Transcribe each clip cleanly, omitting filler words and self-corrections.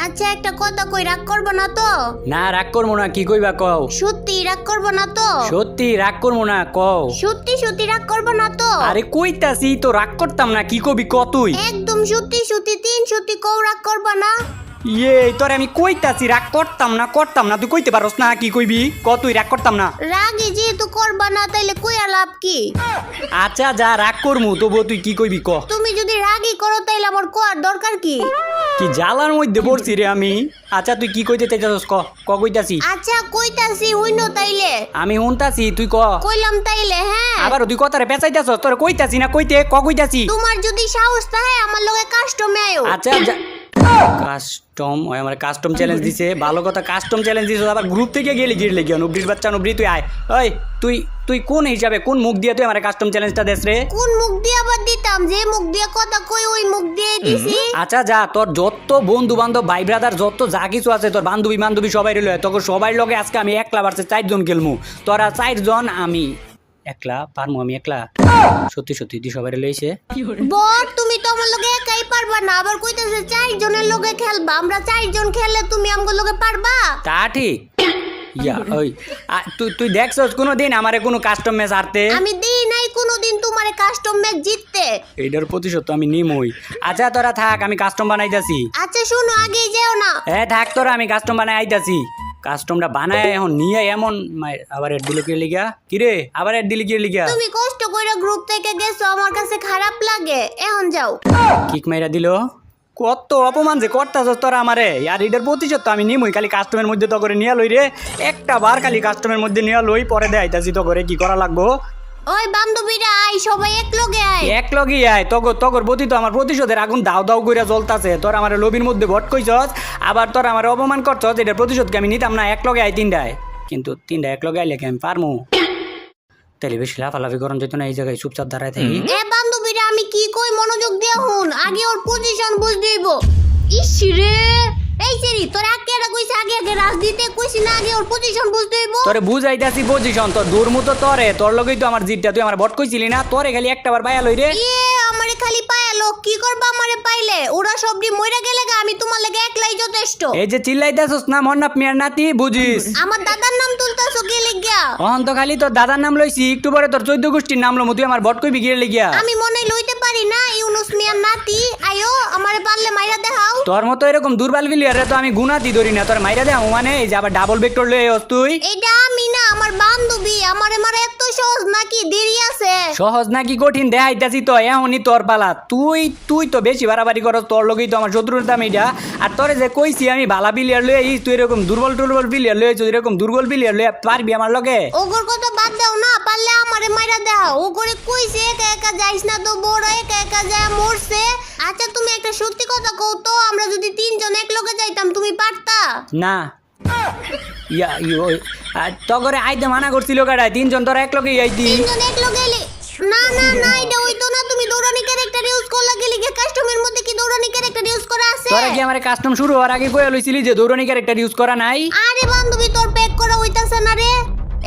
আচ্ছা একটা কথা কই, রাগ করবো না তো? না রাগ করবো না, কি কইবা কও। সত্যি রাগ করবো না তো? সত্যি রাগ করবো না কও। সত্যি সত্যি রাগ করবো না তো? আরে কইতাছি তো রাগ করতাম না, কি কবি ক তুই। একদম সত্যি সত্যি তিন সত্যি কও, রাগ করবো না? ইয়ে তোরে আমি কইতাছি রাগ করতাম না, তুই কইতে পারস না, কি কইবি ক তুই। রাগ করতাম না। রাগে যেহেতু করবা না তাইলে কইয়া লাভ কি? আচ্ছা যা রাগ করমু, তবুও তুই কি কইবি ক। তুমি যদি রাগই করো তাইলে আমার কোয়ার দরকার কি? কি জ্বালার মধ্যে পড়ছি রে আমি। আচ্ছা তুই কি কইতে চাইতাছস ক কইতাছি। আচ্ছা কইতাছি হইনো তাইলে। আমি শুনতাছি তুই ক। কইলাম তাইলে হ্যাঁ। আবার তুই কথারে পেঁচাইতাছস, তোরে কইতাছি না কইতে কইতাছি। তোমার যদি সাহস থাকে আমার লগে কাস্টমে আয়ো। আচ্ছা কাস্টম ওই আমার কাস্টম চ্যালেঞ্জ দিছে, ভালো কথা কাস্টম চ্যালেঞ্জ দিছে, আবার গ্রুপ থেকে গেলি গিরলে গিয়া নুবরির বাচ্চা নুবরি তুই আয়। ওই তুই তুই কোন হিসাবে কোন মুখ দিয়ে তুই আমার কাস্টম চ্যালেঞ্জটা দেস রে? কোন মুখ দিয়ে আবার দিতাম? যে মুখ দিয়ে কথা কই ওই মুখ দিয়ে দিছি। আচ্ছা যা তোর যত বন্ধু বান্ধব ভাই ব্রাদার যত যা কিছু আছে তোর বান্ধবী সবাই রইল, তোকে সবাই লগে আজকে আমি একলা ভার্সেস 4 জন খেলমু। তোরা 4 জন, আমি একলা পারমু, আমি একলা সত্যি সত্যি তুই সবাই লইছে। বল তুমি তো আমার লগে একাই পারবা না, আবার কইতাছে 4 জনের লগে খেলবা। আমরা 4 জন খেললে তুমি আমগো লগে পারবা? তা ঠিক। ইয়া ওই তুই দেখছস কোনোদিন আমারে কোনো কাস্টম ম্যাচ হারতে? আমি দেই নাই কোনোদিন তোমারে কাস্টম ম্যাচ জিততে। এইটার প্রতিশোধ তো আমি নিমই। আচ্ছা তোরা থাক, আমি কাস্টম বানাইতাছি। আচ্ছা শুনো আগেই যেও না। থাক তোরা, আমি কাস্টম বানাই আইতাছি। কাস্টমটা বানায় এখন নিয়ে এমন আবার এড দিল কি লিগা, কি রে আবার এড দিলি কি লিগা? তুমি কষ্ট কইরা গ্রুপ থেকে গেছো, আমার কাছে খারাপ লাগে। এখন যাও। কিক মাইরা দিল। কত অপমান যে করতাছস তোরা আমারে। আর এটার প্রতিশোধ তো আমি নিমই। খালি কাস্টমের মধ্যে তো করে নিয়া লই রে, একটা বার খালি কাস্টমের মধ্যে নিয়া লই, পরে দেখাইতাছি তো করে কি করা লাগবো। ওই বান্ধবীরা আই, সবাই এক লগে আয়। এক লগি আয়, তগর প্রতি তো আমার প্রতিশোধের আগুন দাও দাও কইরা জ্বলতাছে। তোর আমার লবির মধ্যে ভট কইছস, আবার তোর আমার অপমান করছস, এটার প্রতিশোধকে আমি নিতাম না। এক লগে আয় তিনটায়, কিন্তু তিনটা এক লগে আইলে কি আমি পারমু? তাহলে বেশি লাফালাফি করন যেত না, এই জায়গায় চুপচাপ দাঁড়ায় থাকি। বান্ধবীরা আমি কি কই মনোযোগ দিয়ে শুন, আগে ওর পজিশন বুঝ দিব। ইস রে এই সেরি তোর আগে এটা কইছে, আগে রাজ দিতে কইছি না, আগে ওর পজিশন বুঝ দিব। তোরে বুঝাইতাছি পজিশন, তোর দূর মতো তোরে, তোর লগেই তো আমার জিতটা, তুই আমার ভট কইছিলি না? তোরে খালি একটা বার বায়া লই রে। আমারে খালি পায়ালো, কি করবা আমারে পাইলে? ওরা সবডি মইরা গেলে আমি তোমার লাগে একলাই যথেষ্ট। এই যে চিল্লাইতাছস না মন্নাপ মিয়ার নাতি, বুঝিস? আমার দাদার নাম তুলতাছো কি লিগিয়া? অহন তো খালি তোর দাদার নাম লইছি, একটু পরে তোর 14 গোষ্ঠীর নাম লমু, তুই আমার ভট কইবি গিয়ে লিগিয়া? আমি মনে লইতে পারি না ইউনুস মিয়ার নাতি। আয়ো আমারে পারলে মাইরা দেখাও। তোর মতো এরকম দুর্বল প্লেয়ারে তো আমি গুনাতি ধরি না, তোর মাইরা দেও মানে। এই যে আবার ডাবল ভেক্টর লই আইস তুই। এইটা আমি না, আমার বান্ধবী। আমারে মারা এত সহজ নাকি? দেরি আছে। সহজ নাকি কঠিন দেখাইতাছি তো, এখনই তোর পালা। তুই তো বেশি বাড়াবাড়ি করস, তোর লগেই তো আমার শত্রুর দাম এইটা। আর তোরে যে কইছি আমি ভালা প্লেয়ার লই আইস, তুই এরকম দুর্বল প্লেয়ার লই আইস, এরকম দুর্বল প্লেয়ার লই পারবি আমার লগে? ওগর কথা বাদ দাও না, পারলে আমারে মাইরা দেখাও। ও করে কইছে একা একা যাইস না তো, বড় একা একা যায় মরছে। আচ্ছা তুমি একটা সত্যি কথা কও তো, আমরা যদি 3 জন এক লগে যাইতাম তুমি পারতা? না তগরে আইতে মানা করছিল কাটায়, 3 জন তোরা এক লগে আইতি। 3 জন এক লগে এলে না না না, এটা হইতো না। তুমি দৌড়ানি ক্যারেক্টার ইউজ করলা গেলি, কাস্টমের মধ্যে কি দৌড়ানি ক্যারেক্টার ইউজ করা আছে? তোরা কি আমার কাস্টম শুরু হওয়ার আগে কইয়া লইছিলি যে দৌড়ানি ক্যারেক্টার ইউজ করা নাই? আরে বান্ধবী তোর প্যাক করা হইতাছে না রে।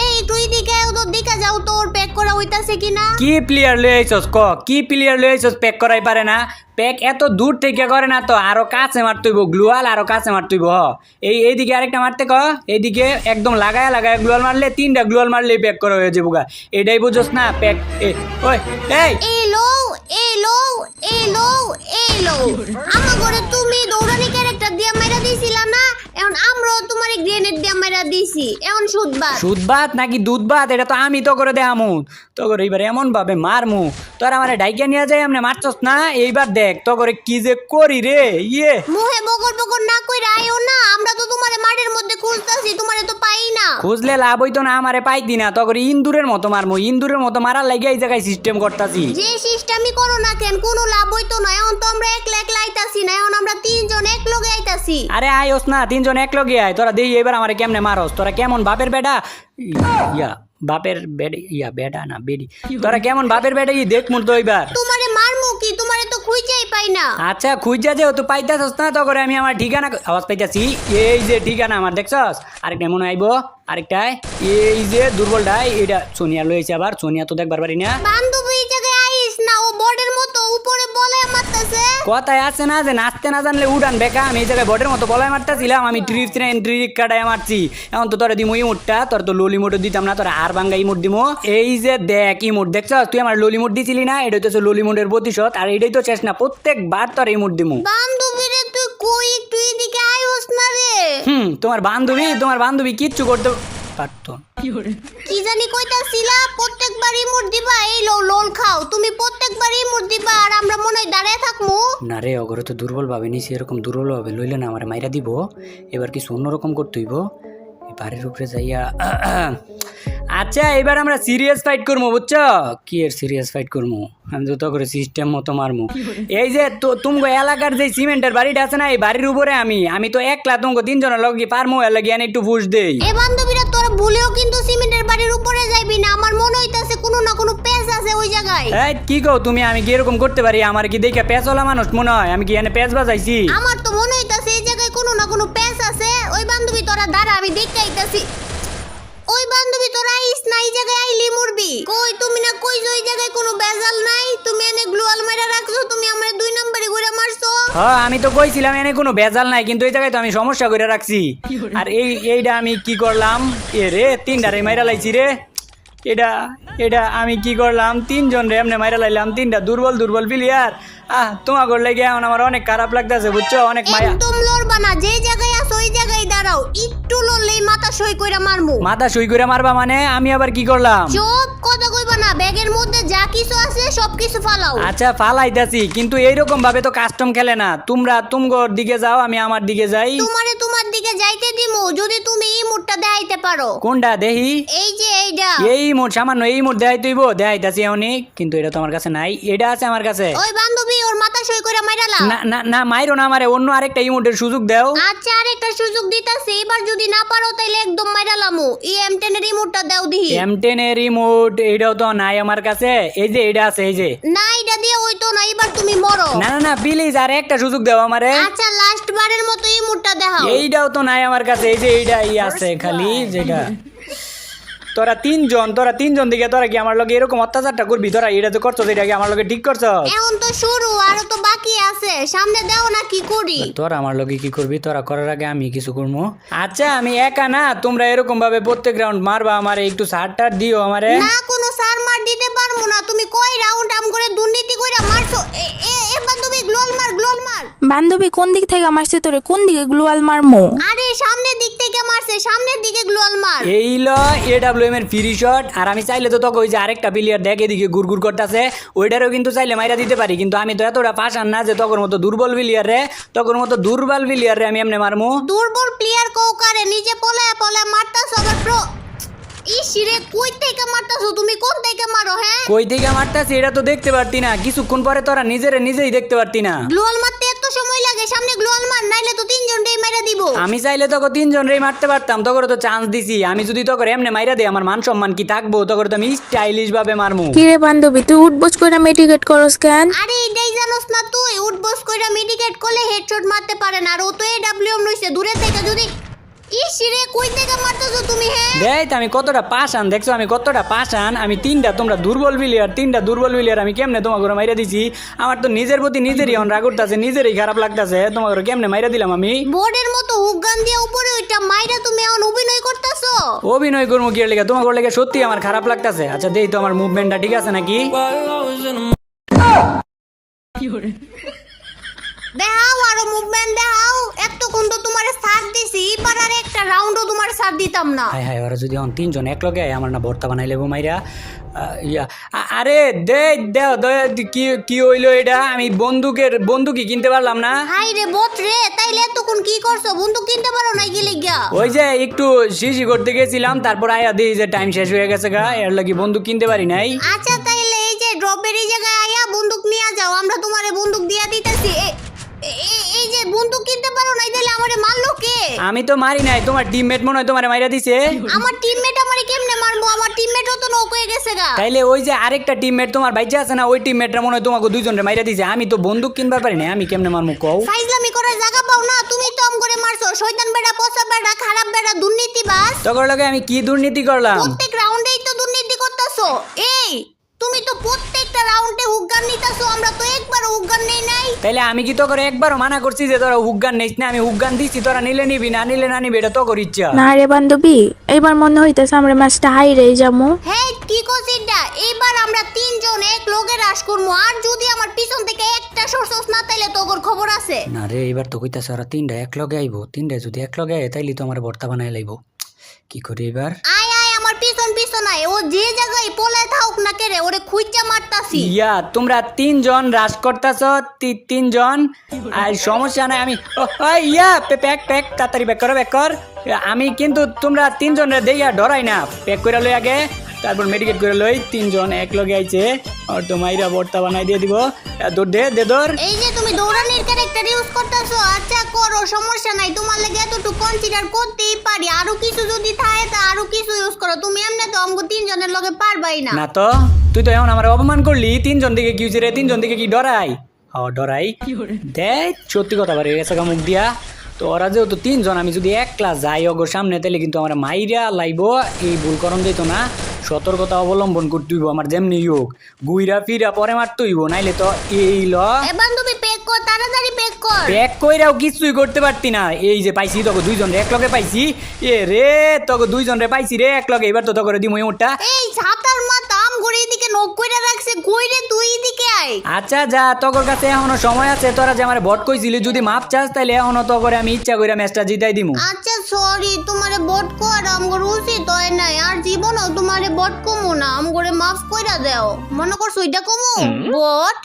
এই তুই দিকে ওদের দিকে যাও, তোর প্যাক করা হইতাছে কিনা। কি প্লেয়ার লই আইছস ক, কি প্লেয়ার লই আইছস? প্যাক করাই পারে না? প্যাক এত দূর থেকে করে না তো, আরো কাছে মারতেইব গ্লুয়াল, আরো কাছে মারতেইব। এইদিকে আরেকটা মারতে ক, এইদিকে একদম লাগায় গ্লুয়াল মারলে, 3টা গ্লুয়াল মারলেই প্যাক করা হয়ে যাবো গা। এটাই বুঝছস না প্যাক? ওই এলো এলো এলো এলো আমার ঘরে তুমি দৌড়ানি ক্যারেক্টার দিয়া মাইরা দিছিলা না, এখন আমরাও তোমারে গ্রেনেড দিয়া মাইরা দিছি। এখন সুদবাত নাকি দুধবাত এটা তো আমি তো করে দেখামু। তো করে এইবার এমন ভাবে মারমু, তোরা আমারে ডাইকা নিয়ে যাই আমনে মারছস না। এইবার দেখ তো করে কি যে করি রে। মুহে বগর না কইরা আইও না, আমরা তো তোমারে মাঠের মধ্যে খুঁজতাছি, তোমারে তো পাই না। খুঁজলে লাভ হইতো না, আমারে পাইতি না। তো করে ইন্দুরের মতো মারমু, ইন্দুরের মতো মারার লাগিয়ে এই জায়গায় সিস্টেম করতাছি। যে সিস্টেমই করো না কেন কোনো লাভ হইতো না। এখন তো আমরা একলা আইতাছি না, এখন আমরা 3 জন এক লগে আইতাছি। আরে আইস না, 3 জন এক লগে আয়। তোরা দেই এবার আমারে কেমনে মারস, তোরা কেমন বাপের বেটা বাপের বেটা না বেডি, তোরা কেমন বাপের বেটা দেখ মুর তো এবার। তোমারে মারমু কি? তোমারে তো খুঁজেই পাই না। আচ্ছা খুঁজা যেহেতু পাইতাছস না, তো করে আমি আমার ঠিকানা আওয়াজ পাইতাছি। এই যে ঠিকানা আমার দেখছস, আরেকটা মনে আইবো, আরেকটাই এই যে দুর্বলটাই, এটা সোনিয়া লইছে। আবার সোনিয়া তো দেখবার পারি না। বান্ধবী জায়গায় আইস না, ও বর্ডের মতো উপরে বলে মাত্র লাগতাছে। কথায় আছে না যে নাচতে না জানলে উড়ান বেকা। আমি এই জায়গায় বটের মতো বলায় মারতাছিলাম, আমি ট্রিক কাটায় মারছি। এখন তো তোরা দিমো ইমোটটা, তোর তো ললি মোটও দিতাম না, তোরা আর ভাঙ্গা ইমোট দিমো। এই যে দেখ ইমোট দেখছ, তুই আমার ললি মোট দিছিলি না, এটা হচ্ছে ললি মোটের প্রতিশোধ। আর এটাই তো শেষ না, প্রত্যেকবার তোর ইমোট দিমু। বান্ধবী রে তুই কই একটু এদিকে আইস না রে। তোমার বান্ধবী কিচ্ছু করতে পারতো। কি জানি কইতাছিলা, প্রত্যেকবার ইমোট দিবা, এই লো লোল খাও। তুমি প্রত্যেকবার ইমোট দিবা আর আমরা মনে হয় দাঁড়ায় থাকমু। না রে, অগরে তো দুর্বল ভাবে নিছি, এরকম দুর্বল ভাবে লইলে না আমার মাইরা দিব। এবার কিছু অন্যরকম করতে হইব, বাড়ির উপরে যাইয়া। আচ্ছা এবার আমরা সিরিয়াস ফাইট করবো, বুঝছো? কি এর সিরিয়াস ফাইট করবো, আমি তো করে সিস্টেম মতো মারমু। এই যে তুমগো এলাকার যে সিমেন্টের বাড়িটা আছে না, এই বাড়ির উপরে আমি তো একলা তুমগো তিনজনের লগে পারমু, এর লাগি একটু বুঝ দেই। এ বান্ধবীরা তোর ভুলেও কিন্তু সিমেন্টের বাড়ির উপরে যাইবি না, আমার মনে হইতাছে কোনো না কোনো পেঁচ আছে ওই জায়গায়। এই কি কও তুমি, আমি কি এরকম করতে পারি? আমার কি দেখে পেঁচওয়ালা মানুষ মনে হয়? আমি কি এনে পেঁচ বাজাইছি? আমার তো মনে হইতাছে এই জায়গায় কোনো না কোনো পেঁচ আছে। ওই বান্ধবী তোরা দাঁড়া, আমি দেখতে আইতাছি। ওই বান্ধবী তোরা আইস না, এই জায়গায় আইলি মরবি। কই তুমি না কইছো ওই জায়গায় কোনো বেজাল নাই, তুমি এনে গ্লুয়াল মাইরা রাখছো, তুমি আমারে 2 নম্বরে ঘুরে মারছো। হ্যাঁ আমি তো কইছিলাম এনে কোনো ভেজাল নাই, কিন্তু এই জায়গায় তো আমি সমস্যা করে রাখছি। আর এইটা আমি কি করলাম? এ রে 3টা মাইরা লাইছি রে। এটা আমি কি করলাম? 3 জন রে এমনি মাইরা লাইলাম, 3টা দুর্বল প্লেয়ার। তোমার করলে গিয়ে এখন আমার অনেক খারাপ লাগতেছে, বুঝছো? অনেক মায়া। একদম লড়বা না, যে জায়গায় আছো ওই জায়গায় দাঁড়াও। একটু লড়লেই মাথা সই কইরা মারমু। মাথা সই করে মারবা মানে? আমি আবার কি করলাম? চুপ, কথা কইবা না। ব্যাগের মধ্যে যা কিছু আছে সব কিছু ফালাও। আচ্ছা ফালাইতাছি, কিন্তু এইরকম ভাবে তো কাস্টম খেলে না। তোমরা তুমগোর দিকে যাও, আমি আমার দিকে যাই। তোমার দিকে যাইতে দিমু যদি তুমি এই মুডটা দেখাইতে পারো। কোনটা দেখি? এই যে এইটা। এই মোট সামান্য এই মোট দেখাইতেইব, দেখাইতাছি অনেক, কিন্তু এটা তো আমার কাছে নাই। এটা আছে আমার কাছে। ওই বান্ধবী ওর মাথা সই করে মাইরালা। না মাইরো না আমারে, অন্য আরেকটা ইমোটের সুযোগ দাও। আচ্ছা আরেকটা সুযোগ দিতাছি, এবার যদি না পারো তাইলে একদম মাইরালামু। এই M10 এর রিমোটটা দাও দিহি। M10 এর রিমোট এইটাও তো নাই আমার কাছে। এই যে এটা আছে, এই যে। না এটা দিয়ে হইতো না, এবার তুমি মরো। না প্লিজ আর একটা সুযোগ দাও আমারে। আচ্ছা লাস্ট বারের মতো এই মুডটা দেখাও। এইটাও তো নাই আমার কাছে। এই যে এইটাই আছে খালি, যেটা। তোরা তিনজন দিকে তোরা কি আমার লগে এরকম অত্যাচারটা করবি? তোরা এটা তো করছো, এটা কি আমার লগে ঠিক করছো? এখন তো শুরু, আরো তো বাকি আছে, সামনে দাও না কি করি। তোরা আমার লগে কি করবি? তোরা করার আগে আমি কিছু করবো। আচ্ছা আমি একা না, তোমরা এরকম ভাবে প্রত্যেক রাউন্ড মারবা আমারে, একটু সারটার দিও আমারে। না কোনো সার মার দিতে পারবো না। তুমি কয় রাউন্ড আম করে দুর্নীতি কইরা মারছো। এবার তুমি গ্লোয়াল মার। বান্ধবী কোন দিক থেকে মারছে তোরে? কোন দিকে গ্লোয়াল মারমু? আরে সামনের দিক থেকে মারছে, সামনের দিকে গ্লোয়াল মার। এই ল AWM এর ফ্রি শট। আর আমি চাইলে তো তোকে ওই যে আরেকটা প্লেয়ার দেখ এদিকে গুড় করতেছে, ওইটারও কিন্তু চাইলে মাইরা দিতে পারি, কিন্তু আমি তো এতটা পাশান না যে তোর মতো দুর্বল প্লেয়ার রে আমি এমনি মারমু। দুর্বল প্লেয়ার কৌকারে নিজে পলায় মারতাছো আবার প্রো। ইসিরে কই থেকে মারতাছো তুমি? কোন থেকে মারো? হ্যাঁ কই থেকে মারতাছি এটা তো দেখতে পারতি না, কিছুক্ষণ পরে তোরা নিজেই দেখতে পারতি না। গ্লোয়াল মারতে এত সময় লাগে? সামনে গ্লোয়াল মার, নাইলে তো 3 জনটাই মাইরা দিব। আমি চাইলে তোকে 3 জন রেই মারতে পারতাম, তোকে তো চান্স দিছি। আমি যদি তোকে এমনি মাইরা দেই আমার মান সম্মান কি থাকবো? তোকে তো আমি স্টাইলিশ ভাবে মারমু। কিরে বান্ধবী তুই উঠবোস করে মেডিকেট করস কেন? আরে এটাই জানোস না তুই? উঠবস কইরা মেডিকেট করলে হেডশট মারতে পারে না, আর ও তো AWM লইছে দূরে থেকে। যদি ইসিরে কই থেকে মারতাছো তুমি? হ্যাঁ দেখ আমি কতটা পাশান, দেখছো আমি কতটা পাশান। আমি 3টা, তোমরা দুর্বল প্লেয়ার, আমি কেমনে তোমাকে মাইরা দিছি? আমার তো নিজের প্রতি নিজেরই রাগ উঠতাছে, নিজেরই খারাপ লাগতাছে, তোমাকে কেমনে মাইরা দিলাম আমি। বোর্ডের মতো হুগান দিয়ে উপরে ওইটা মাইরা তুমি এখন অভিনয় করতেছো। অভিনয় করবো কি লেগে? তোমাকে লেগে সত্যি আমার খারাপ লাগতাছে। আচ্ছা দেই তো আমার মুভমেন্টটা ঠিক আছে নাকি? দেখাও আরো মুভমেন্ট দেখাও। এতক্ষণ তো তোমার সাথ দিছি, এবার আর একটা রাউন্ডও তোমার সাথ দিতাম না। হায় ওরা যদি এখন 3 জন এক লগে আমার না ভর্তা বানাই লেবো মাইরা। আরে কি হইলো এটা? আমি বন্দুকই কিনতে পারলাম না। হাই রে বট রে, তাইলে এতক্ষণ কি করছো? বন্দুক কিনতে পারো না গেলে গিয়া? ওই যে একটু শিশি করতে গেছিলাম, তারপর আয়া দিই যে টাইম শেষ হয়ে গেছে গা, এর লাগি বন্দুক কিনতে পারি নাই। আচ্ছা তাইলে এই যে ড্রপের এই জায়গায় আয়া বন্দুক নিয়ে যাও, আমরা তোমারে বন্দুক দিয়া দিতেছি। এই যে বন্দুক কিনতে পারো না, তাইলে আমারে মারলো কে? আমি তো মারি নাই, তোমার টিমমেট মনে হয় তোমারে মাইরা দিছে। আমার টিমমেট আমারে কেমনে মারবো? আমার টিমমেটও তো নক হয়ে গেছে গা। তাইলে ওই যে আরেকটা টিমমেট তোমার বাইচা আছে না, ওই টিমমেটরা মনে হয় তোমাকে 2 জনরে মাইরা দিছে। আমি তো বন্দুক কিনবার পারি না, আমি কেমনে মারমু কও? ফাইজলামি করার জায়গা পাও না? তুমি তো আম করে মারছো। শয়তান বেড়া, পচা বেড়া, খারাপ বেড়া, দুর্নীতিবাজ। তোর লগে আমি কি দুর্নীতি করলাম? প্রত্যেক রাউন্ডেই তো দুর্নীতি করতেছো। এই তুমি তো প্রত্যেকটা রাউন্ডে হুগান নিতাছো, আমরা তো একবারও হুগান নেই নাই। তাইলে আমি কি তো করে একবারও মানা করছি যে তোরা হুগান নিস না? আমি হুগান দিচ্ছি, তোরা নিলে নিবি, না নিলে না নিবি, এটা তো কর ইচ্ছা। না রে বান্ধবী, এইবার মনে হইতেছে আমরা ম্যাচটা হাইরে যাবো। হ্যাঁ কি করছিস এটা? এইবার আমরা তিনজন এক লগে রাশ করবো, আর যদি আমার পিছন থেকে একটা সরসস না তাইলে তোর খবর আছে। না রে, এবার তো কইতাছে ওরা তিনটা এক লগে আইবো, তিনটা যদি এক লগে আয় তাইলে তো আমার ভর্তা বানাই লাইবো। কি করি এবার? আয় আয় আমার পিছন পিছন আয়, ও যে জায়গায় পলে থাকুক না কেরে ওরে খুঁজা মারতাছি। ইয়া তোমরা তিনজন রাশ করতেছ, তিনজন, আর সমস্যা নাই। আমি ইয়া প্যাক প্যাক তাড়াতাড়ি ব্যাক করো, ব্যাক কর। আমি কিন্তু তোমরা তিনজনের দেইয়া ডরাই না, প্যাক করে লই আগে, তারপর মেডিকেট করে লই। তিনজন এক লগে আইছে, আর তো মাইরা ভর্তা বানাই দিয়ে দিব। দৌড় দে দৌড়। এই যে তুমি দৌড়ানির ক্যারেক্টার ইউজ করতেছো, আচ্ছা করো, সমস্যা নাই, তোমার লাগে এতটুকু কনসিডার করতেই পারি। আরো কিছু যদি থাকে তা আরো কিছু ইউজ করো, তুমি এমনি তো আমগো তিনজনের লগে পারবাই না। না তো তুই তো এখন আমার অপমান করলি। তিনজন দিকে কি হয়েছে রে? তিনজন দিকে কি ডরাই? ডরাই দেখ, সত্যি কথা বাড়ি গেছে মুখ দিয়া। তো ওরা যেহেতু তিনজন, আমি যদি এক ক্লাস যাই ওগোর সামনে তাহলে কিন্তু আমার মাইরা লাইব। এই ভুল করণ দিত না, সতর্কতা অবলম্বন করতে হইব। আমার যেমনি হোক গুইরা ফিরা পরে মারতে হইব, নাইলে তো এই এ বান্ধবী পেক কর, তাড়াতাড়ি পেক কর। প্যাক কইরাও কিছুই করতে পারতি না। এই যে পাইছি তোকে দুইজন রে এক লগে পাইছি। এ রে তোকে দুইজন রে পাইছি রে এক লগে। এবার তো তোকে দিমই ওটা। এই ছাতার মাথা আম ঘুরে এদিকে নখ কইরা রাখছে, কইরে তুই এদিকে আয়। আচ্ছা যা, তোর কাছে এখনো সময় আছে। তোরা যে আমার ভোট কইছিলি, যদি মাপ চাস তাইলে এখনো তো করে আমি ইচ্ছা কইরা ম্যাচটা জিতাই দিমু। আচ্ছা সরি, তোমারে বট কর আমগর উচিত হয় নাই, আর জীবনও তোমারে বট কমু না, আমগরে মাফ কইরা দাও। মনে করছো এটা কমু বট?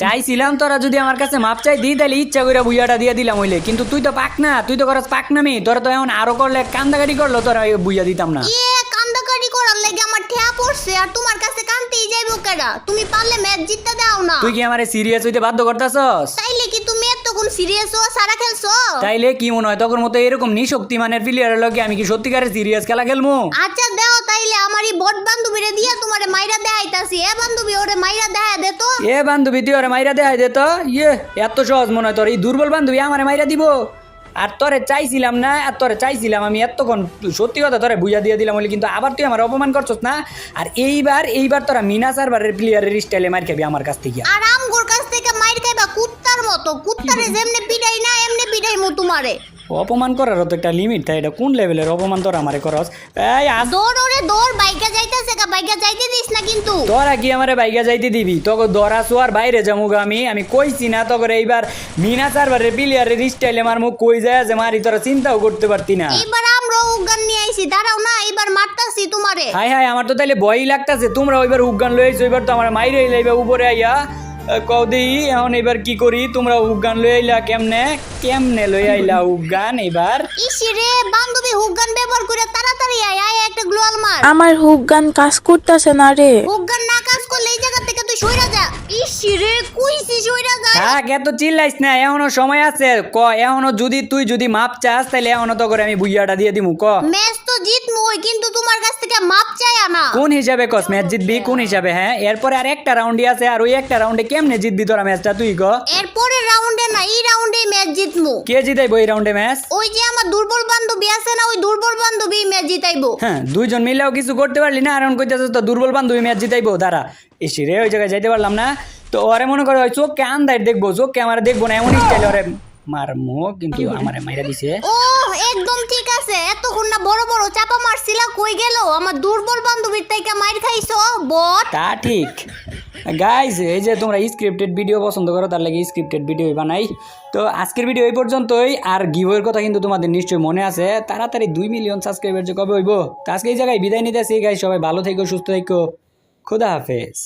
চাইছিলাম তোরা যদি আমার কাছে মাপ চাই দিই তাহলে ইচ্ছা কইরা বুইয়াটা দিয়ে দিলাম হইলে, কিন্তু তুই তো পাক না, তুই তো করস পাক নামি। তোরা তো এখন আরো করলে কান্দাকাটি করলো, তোরা বুইয়া দিতাম না। কান্দাকাটি করার লাগে আমার ঠেয়া পড়ছে, আর তোমার কাছে কান্তেই যাইবো কেডা? তুমি পারলে ম্যাচ জিততে দাও না। তুই কি আমারে সিরিয়াস হইতে বাধ্য করতাছস? তাইলে কি তুমি এতক্ষণ সিরিয়াস হও, সারা খেলছো? তাইলে কি মনে হয় তোর মতো এরকম নিশক্তিমানের প্লেয়ারের লগে আমি কি সত্যিকারের সিরিয়াস খেলা খেলমু? আচ্ছা দাও তাইলে আমারই বট বান্ধবীরে দিয়া তোমারে মাইরা দেখাইতাছি। এ বান্ধবী ওরে মাইরা দেখা দে তো। এ বান্ধবী তুই ওরে মাইরা দেখাই দে তো। ইয়ে এত সহজ মনে হয় তোর? এই দুর্বল বান্ধবী আমারে মাইরা দিব? আর তোরে চাইছিলাম না, আর তোরে চাইছিলাম আমি এতক্ষণ, সত্যি কথা তোরে বুঝা দিয়ে দিলাম বলে, কিন্তু আবার তুই আমার অপমান করছস না। আর এইবার তোরা মিনা সার্ভারের প্লেয়ারের স্টাইলে মার খাবি আমার কাছ থেকে। আর আমগোর কাছ থেকে মাইর খাইবা কুত্তার মতো, কুত্তারে যেমনে পিটাই না এমনি পিটাইমু তোমারে। অপমান করারও তো একটা লিমিট থাকে। এটা কোন লেভেলের অপমান তোরা আমারে করস? এই দৌড় ওরে দৌড়, বাইকা যাইতাছে গা, বাইকা যাইতে দিস না কিন্তু। তোরা কি আমারে বাইকা যাইতে দিবি? তোকে দরা সোয়ার বাইরে যামুগা আমি কইছি না তোকে এইবার মিনা সার্ভারের প্লেয়ারের স্টাইলে মারমু। কই যায় যে মারি তোরা চিন্তাও করতে পারতি না। এইবার আমরা উগান নিয়ে আইছি, দাঁড়াও না, এইবার মারতাছি তোমারে। হাই হাই, আমার তো তাইলে ভয়ই লাগতাছে। তোমরা ওইবার উগান লই আইছো, এবার তো আমার মাইরে লাইবা উপরে আইয়া। কদি এখন এবার কি করি? তোমরা উগান লই আইলা কেমনে লই আইলা উগান এবার? ইসি রে বান্ধবী হুগান ব্যবহার করে তাড়াতাড়ি আয় আয়, একটা গ্লোয়াল মার। আমার হুক গান কাজ করতেছে না রে। হুগান না কাজ করলে এই জায়গা থেকে তুই সইরা যা। ইসি রে কইছি সইরা যা। থাক, এত চিল্লাইস না, এখনো সময় আছে। এখনো তুই যদি মাপ চাস তাহলে এখনো তো করে আমি বুইয়াটা দিয়ে দিমু। ম্যাচ তো জিতমুই, কিন্তু তোমার কাছ থেকে মাপ চাই না। কোন হিসাবে কস ম্যাচ জিতবি? কোন হিসাবে? হ্যাঁ, এরপরে আর একটা রাউন্ডই আছে, আর ওই একটা রাউন্ডে কেমনে জিতবি তোরা ম্যাচটা তুই ক? এরপরে রাউন্ডে না, এই রাউন্ডেই ম্যাচ জিতমু। কে জিতাইবো এই রাউন্ডে ম্যাচ? ওই যে আমার দুর্বল বান্ধবী আছে না, ওই দুর্বল বান্ধবী ম্যাচ জিতাইবো। হ্যাঁ, দুইজন মিলেও কিছু করতে পারলি না, আর এখন কইতাছিস তো দুর্বল বান্ধবী ম্যাচ জিতাইবো। দাঁড়া, এসে রে ওই জায়গায় যাইতে পারলাম না তো ওরে মনে করে ওই চোখকে আন্দার দেখবো, চোখকে আমার দেখবো না, এমন স্টাইল ওরে মারমো। কিন্তু আমারে মাইরা দিছে। ও একদম ঠিক আছে, এতক্ষণ না বড় বড় চাপা মারছিলা, কই গেল আমার দুর্বল বান্ধবীর থেকে মাইর খাইছো বট। তা ঠিক। গাইজ, এই যে তোমরা স্ক্রিপ্টেড ভিডিও পছন্দ করো, তার লাগে স্ক্রিপ্টেড ভিডিও বানাই। তো আজকের ভিডিও এই পর্যন্তই। আর গিভের কথা কিন্তু তোমাদের নিশ্চয়ই মনে আছে, তাড়াতাড়ি 2 মিলিয়ন সাবস্ক্রাইবার যে কবে হইব। তো আজকে এই জায়গায় বিদায় নিতেছি গাইজ। সবাই ভালো থেকো, সুস্থ থেকো, খোদা হাফেজ।